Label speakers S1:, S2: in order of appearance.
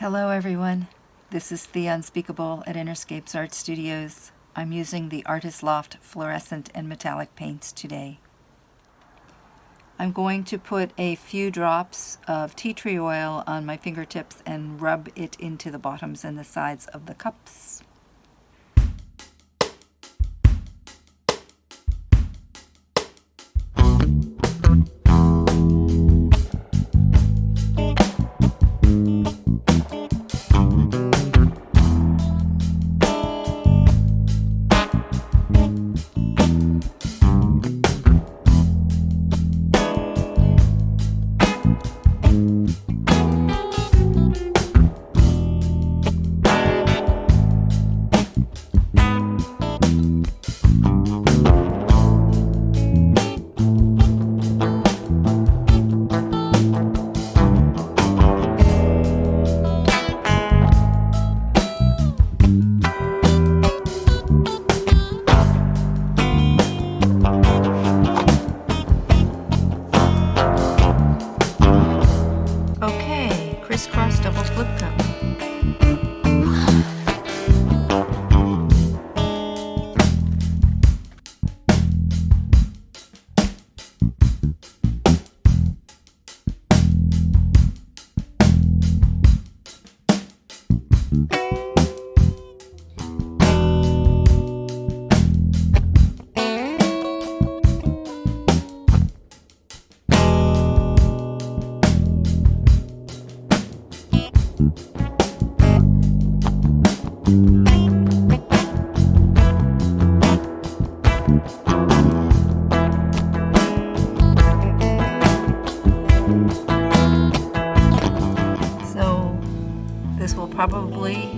S1: Hello everyone, this is The Unspeakable at Innerscapes Art Studios. I'm using the Artist Loft fluorescent and metallic paints today. I'm going to put a few drops of tea tree oil on my fingertips and rub it into the bottoms and the sides of the cups. Crisscross double flip cup. So this will probably